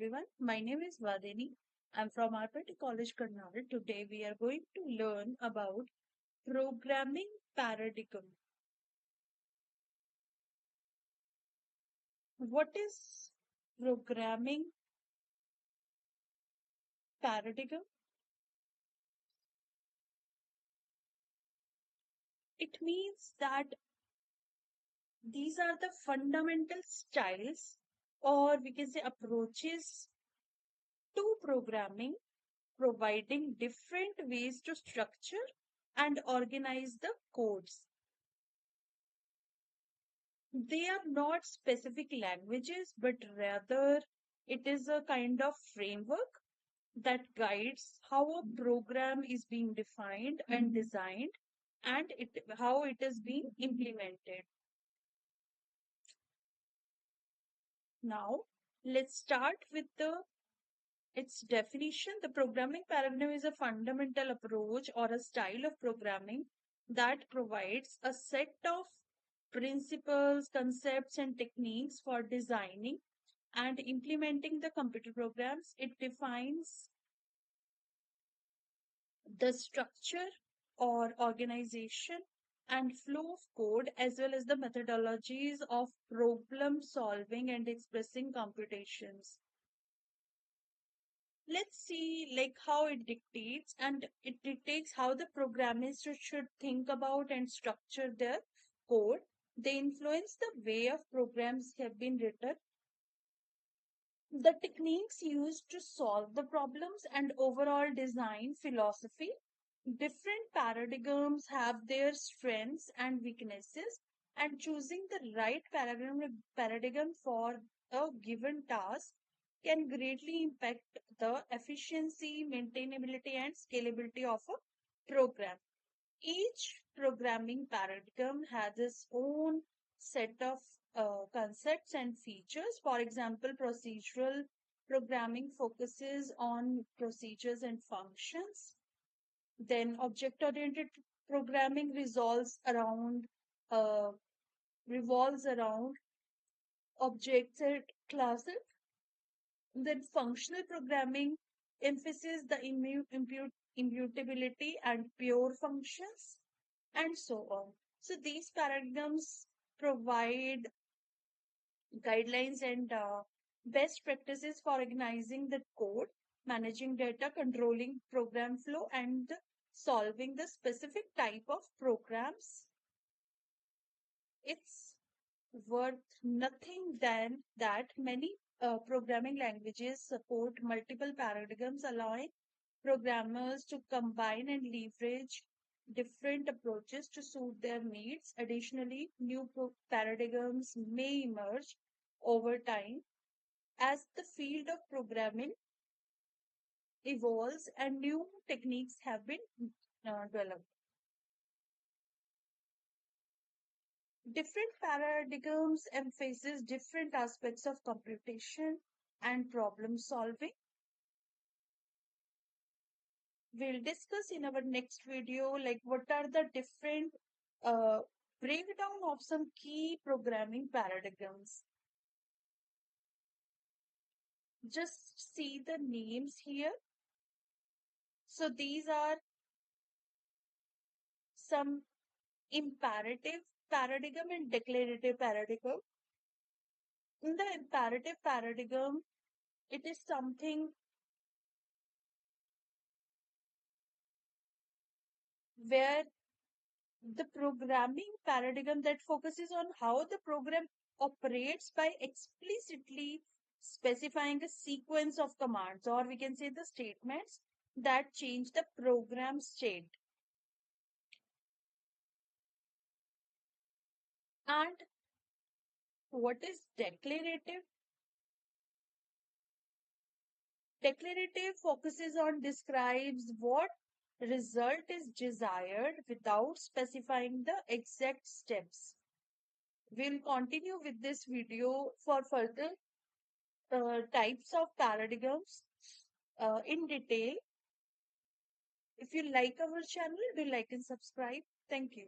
everyone. My name is Vadini. I'm from RPIIT College, Karnal. Today we are going to learn about programming paradigm. What is programming paradigm? It means that these are the fundamental styles, or we can say approaches to programming, providing different ways to structure and organize the codes. They are not specific languages, but rather it is a kind of framework that guides how a program is being defined and designed and how it is being implemented. Now, let's start with its definition. The programming paradigm is a fundamental approach or a style of programming that provides a set of principles, concepts, and techniques for designing and implementing the computer programs. It defines the structure or organization and flow of code as well as the methodologies of problem solving and expressing computations. Let's see like how it dictates, and it dictates how the programmers should think about and structure their code. They influence the way of programs have been written, the techniques used to solve the problems, and overall design philosophy. Different paradigms have their strengths and weaknesses, and choosing the right paradigm for a given task can greatly impact the efficiency, maintainability, and scalability of a program. Each programming paradigm has its own set of concepts and features. For example, procedural programming focuses on procedures and functions. Then object-oriented programming uh, revolves around objects and classes. Then functional programming emphasizes the immutability and pure functions, and so on. So these paradigms provide guidelines and best practices for organizing the code, managing data, controlling program flow, and solving the specific type of programs. It's worth nothing than that many programming languages support multiple paradigms, allowing programmers to combine and leverage different approaches to suit their needs. Additionally, new paradigms may emerge over time as the field of programming evolves and new techniques have been developed. Different paradigms emphasize different aspects of computation and problem solving. We'll discuss in our next video like what are the different uh, breakdown of some key programming paradigms. Just see the names here. So these are some imperative paradigm and declarative paradigm. In the imperative paradigm, it is something where the programming paradigm that focuses on how the program operates by explicitly specifying a sequence of commands, or we can say the statements that change the program state. And what is declarative? Declarative focuses on describes what result is desired without specifying the exact steps. We'll continue with this video for further types of paradigms in detail. If you like our channel, do like and subscribe. Thank you.